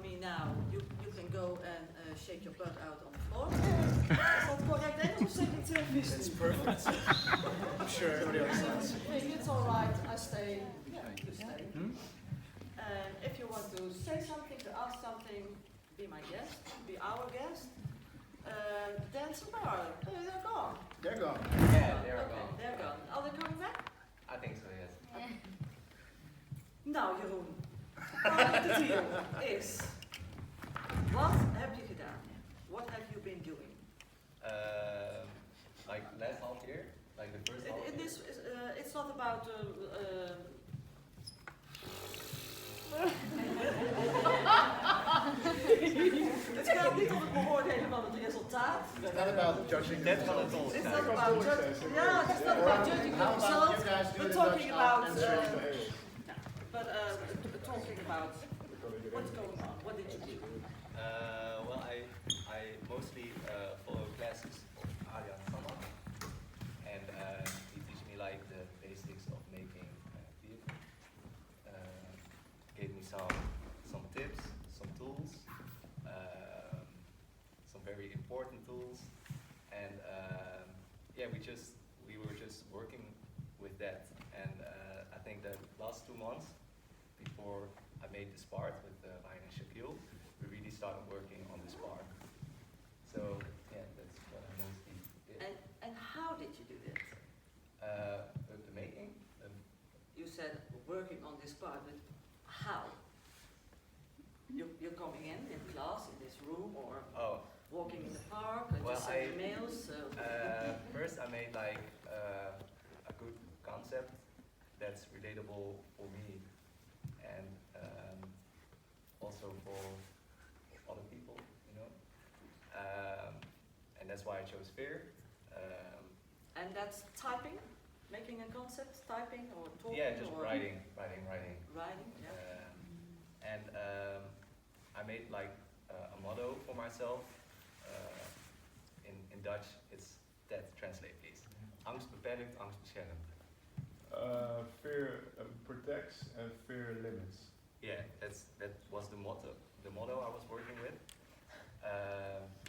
me now, you can go and shake your butt out on the floor. Is that correct? It's perfect. I'm sure everybody else does. It's all right. I stay. Yeah, you stay. And if you want to say something, to ask something, be my guest, be our guest. Dancers, where are they? They're gone. They're gone. Yeah, they're gone. They're gone. Are they coming back? I think so, yes. Nou, Jeroen, part of the deal is, what have you gedaan? What have you been doing? Like last half year, like the first half year. It's not about. Het gaat niet om het beoordelen van het resultaat. It's not about judging That's what it's all It's about. not about judging. Yeah, it's not about judging the results. We're talking about. Talking about what's going on. What did you do? Well, I mostly follow classes of Arjan Gebraad, and he teaches me like the basics of making theater. Gave me some tips, some tools, some very important tools, and yeah, we were just working with that, and I think the last 2 months before I made this part with Ryan and Shaquille, we really started working on this part. So yeah, that's what I mostly did. And how did you do this? The making. You said working on this part, but how? You're coming in class, in this room, or walking in the park, or Well, just sending mails? First I made like a good concept that's relatable for me and also for other people, you know. And that's why I chose Fear. And that's typing? Making a concept, typing or talking? Yeah, just or writing. Writing, yeah. And I made like a motto for myself. In Dutch, it's that. Translate, please. Angst beperkt, angst beschermt. Fear protects and fear limits. Yeah, that was the motto I was working with.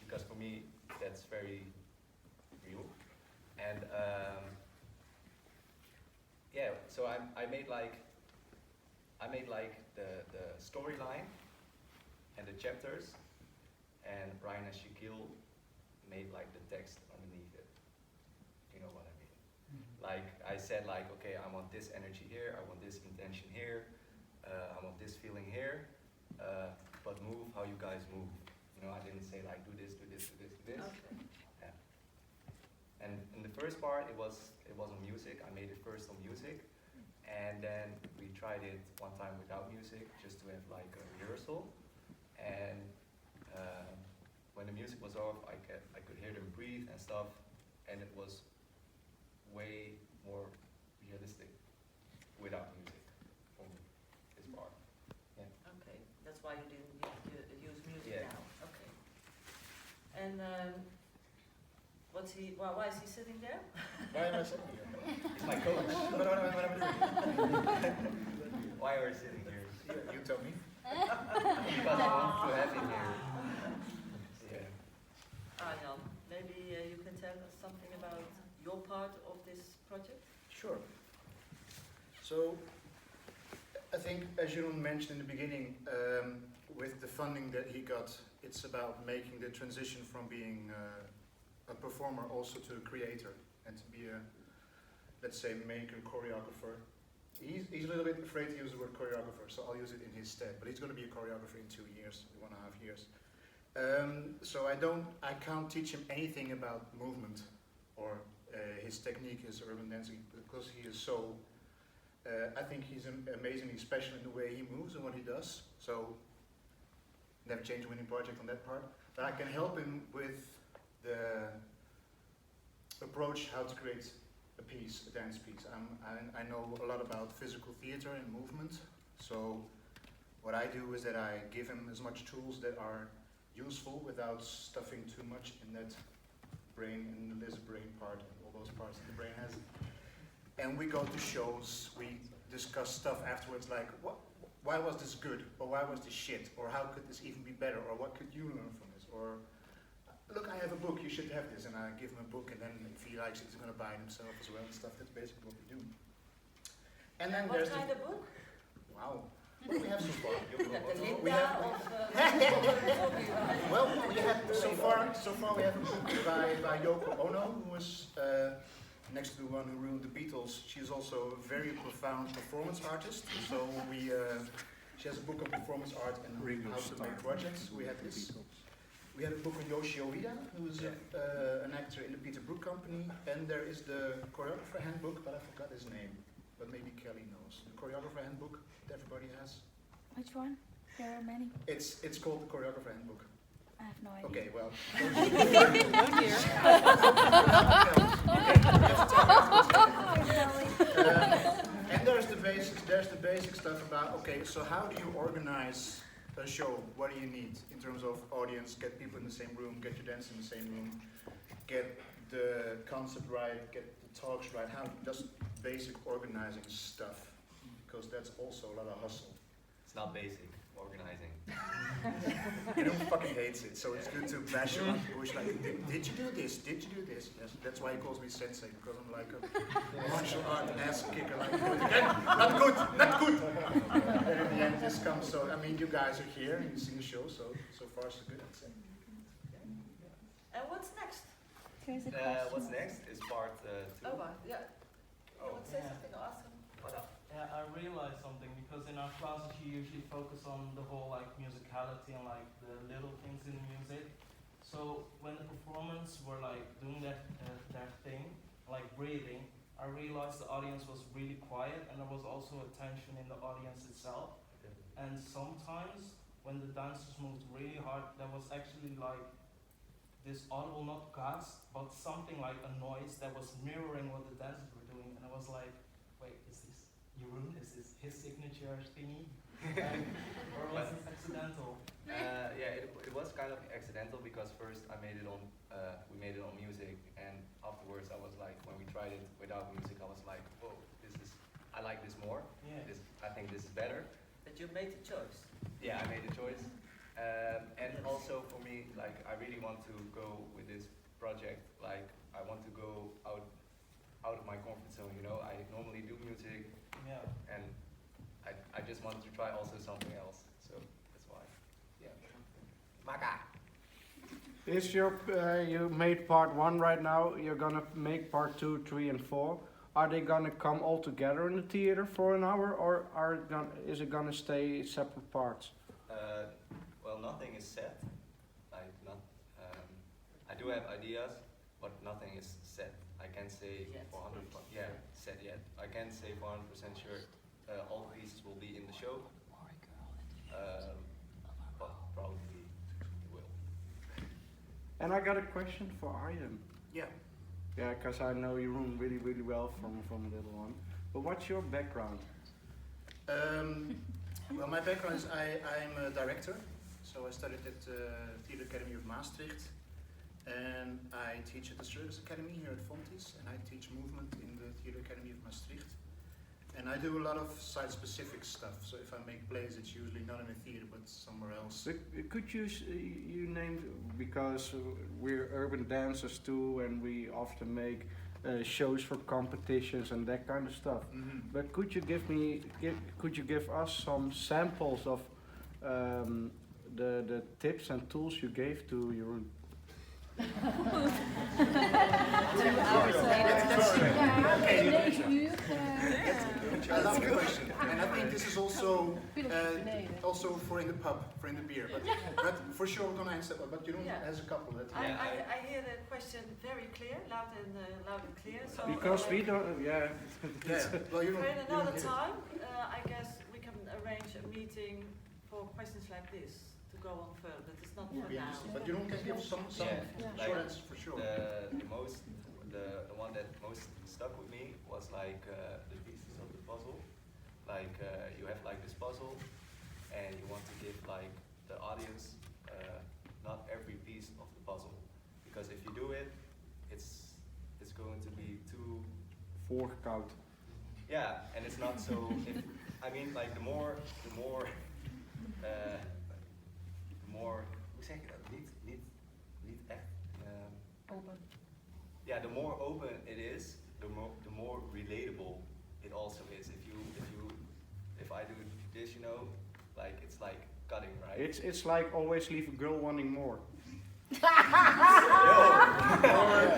Because for me, that's very real. And yeah, so I made like the storyline and the chapters, and Ryan and Shaquille made like the text underneath it. You know what I mean? Like I said, like, okay, I want this energy here, I want this intention here, I want this feeling here, but move how you guys move. You know, I didn't say like do this, do this, do this, do this. Okay. Yeah. And in the first part, it was on music. I made it first on music, and then we tried it one time without music, just to have like a rehearsal. And when the music was off, I could hear them breathe and stuff, and it was way more realistic without music for me, this part. Yeah. Okay, that's why you didn't use music Yeah. now. Okay. And why is he sitting there? Why am I sitting here? He's my coach. What am I doing? Why are we sitting here? You tell me. Because I want to have him here. Yeah. Arjan, maybe you can tell us something about your part of this project? Sure. So, I think, as Jeroen mentioned in the beginning, with the funding that he got, it's about making the transition from being a performer also to a creator, and to be a, let's say, maker, choreographer. He's a little bit afraid to use the word choreographer, so I'll use it in his stead, but he's going to be a choreographer in 2 years, 1.5 years. So I can't teach him anything about movement or his technique, his urban dancing, because he is so, I think he's amazingly special in the way he moves and what he does. So, never change a winning project on that part. But I can help him with the approach how to create a piece, a dance piece. I know a lot about physical theater and movement. So what I do is that I give him as much tools that are useful without stuffing too much in that brain and the lizard brain part and all those parts that the brain has. And we go to shows, we discuss stuff afterwards, like why was this good, or why was this shit, or how could this even be better, or what could you learn from this, or look, I have a book, you should have this, and I give him a book, and then if he likes it, he's going to buy it himself as well and stuff. That's basically what we do. And then What there's kind of book? wow, what do we have so far? The We have Linda well, we have so far we have a book by Yoko Ono, who was next to the one who ruined the Beatles. She's also a very profound performance artist. So she has a book on performance art and how to make projects. We have this. We have a book on Yoshi Oida, who is an actor in the Peter Brook Company, and there is the choreographer handbook, but I forgot his name. But maybe Kelly knows. The choreographer handbook that everybody has. Which one? There are many. It's called the choreographer handbook. I have no idea. Okay, well. And there's the basics. There's the basic stuff about. Okay, so how do you organize a show? What do you need in terms of audience? Get people in the same room. Get your dance in the same room. Get the concept right. Get the talks right. How just basic organizing stuff, because that's also a lot of hustle. It's not basic organizing. You know, fucking hates it, so it's good to bash him on the bush like, did you do this? Did you do this? Yes, that's why he calls me sensei, because I'm like a martial art ass kicker, like, do it again, not good, not good. And in the end this comes, so, I mean, you guys are here and you've seen the show, so far so good, I'd say. And what's next? Here's a question. What's next is part 2. Oh, right, yeah. You Oh. want to say something or ask him? What up? Yeah, I realized something because in our classes you usually focus on the whole like musicality and like the little things in music. So when the performance were like doing that thing, like breathing, I realized the audience was really quiet and there was also a tension in the audience itself. And sometimes when the dancers moved really hard, there was actually like this audible, not gasp, but something like a noise that was mirroring what the dancers were doing. And I was like, wait, is this Jeroen? Is this his signature thingy? Or was this accidental? Yeah, it was kind of accidental because first I made it on, we made it on music, and afterwards I was like, when we tried it without music, I was like, whoa, I like this more. Yeah. I think this is better. That you made the choice. Yeah, I made a choice. And also for me, like, I really want to go with this project, like, I want to go out of my comfort zone, you know. I normally do music, Yeah. and I just wanted to try also something else, so that's why. Yeah. Maka! Is your you made part 1 right now? You're gonna make part 2, 3, and 4. Are they gonna come all together in the theater for an hour, or is it gonna stay separate parts? Well, nothing is set. Like I do have ideas, but nothing is set. I can't say Yet. for 100%. Yeah, set yet. I can't say for 100% sure all pieces will be in the show. But probably will. And I got a question for Arjan. Yeah. Yeah, because I know Jeroen really, really well from little on. But what's your background? Well, my background is I'm a director, so I studied at the Theatre Academy of Maastricht, and I teach at the Circus Academy here at Fontys, and I teach movement in the Theatre Academy of Maastricht. And I do a lot of site-specific stuff, so if I make plays, it's usually not in a theatre, but somewhere else. Could you name, because we're urban dancers too, and we often make shows for competitions and that kind of stuff. Mm-hmm. But could you give us some samples of the tips and tools you gave to Jeroen? 2 hours later. I love the question, and I think this is also for in the pub, for in the beer. But for sure we're gonna answer. But Jeroen has a couple that. I hear the question very clear, loud and clear. So Because we don't, yeah. Well, you for don't. another time, I guess we can arrange a meeting for questions like this to go on further. But it's not for now. But Jeroen can give some Yeah. short answers for sure. The one that most stuck with me was like the pieces of the puzzle. Like you have like this puzzle, and you want to give like the audience not every piece of the puzzle, because if you do it, it's going to be too. Voorgekoud. Yeah, and it's not so. If I mean, like the more, hoe zeg je dat? Niet echt. Open. Yeah, the more open it is, the more relatable it also is. If I do this, you know, like it's like cutting, right? It's like always leave a girl wanting more.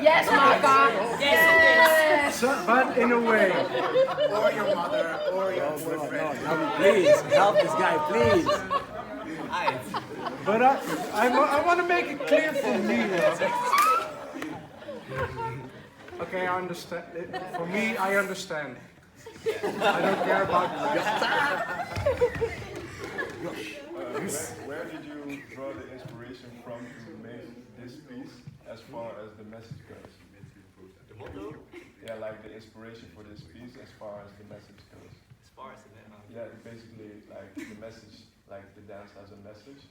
Yes, Maka. Yes. So, but in a way. Or your mother, or your boyfriend. Please, help this guy, please. Eind. But I want to make it clear for me. Okay, I understand. For me, I understand. I don't care about Where did you draw the inspiration from to make this piece as far as the message goes? The motto? Yeah, like the inspiration for this piece as far as the message goes. As far as the Yeah, basically like the message, like the dance has a message.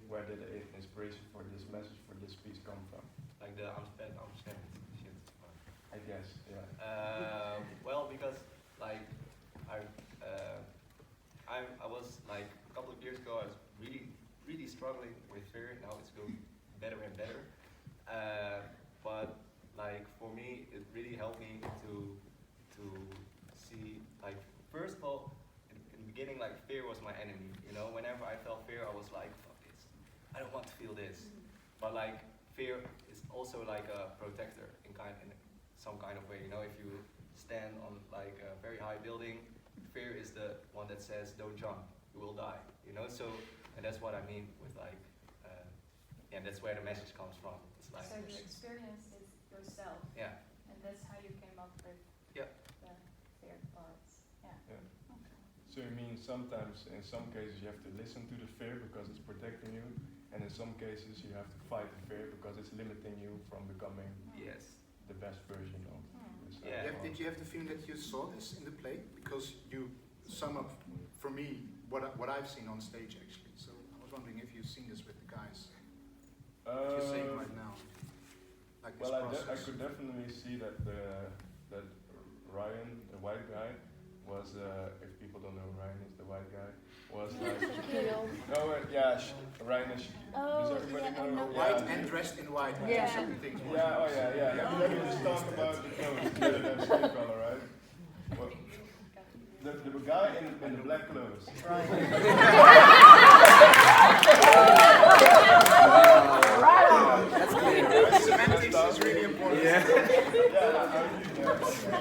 Where did the inspiration for this message, for this piece come from? like the Amsterdam shit. I guess, yeah. Well, because like I was like a couple of years ago, I was really struggling with fear. Now it's going better and better. But like for me, it really helped me to see, like, first of all, in the beginning, like fear was my enemy. You know, whenever I felt fear, I was like, fuck this, I don't want to feel this. But like fear is also like a protector in some kind of way. You know, if you stand on like a very high building, fear is the one that says don't jump, you will die. You know, so, and that's what I mean with like, yeah, that's where the message comes from. It's like, So you experienced it yourself, yeah, and that's how you came up with Yeah. the fear parts. Yeah. Yeah. Okay. So you mean sometimes, in some cases, you have to listen to the fear because it's protecting you, and in some cases you have to fight the fear because it's limiting you from becoming yes, the best version of yourself. Yeah. Did you have the feeling that you saw this in the play? Because you sum up, for me, what I've seen on stage actually. So I was wondering if you've seen this with the guys. What you're saying right now. Like this Well, I process. could definitely see that that Ryan, the white guy, was if people don't know who Ryan is, the white guy was like Ryan is. Oh, does everybody yeah, I know? know. White and dressed in white. which Yeah. are certain things. Yeah, oh yeah. Let me just talk about the clothes, the skin color, right? Well, the guy in the black clothes. That's clear. Semantics is really important. Yeah.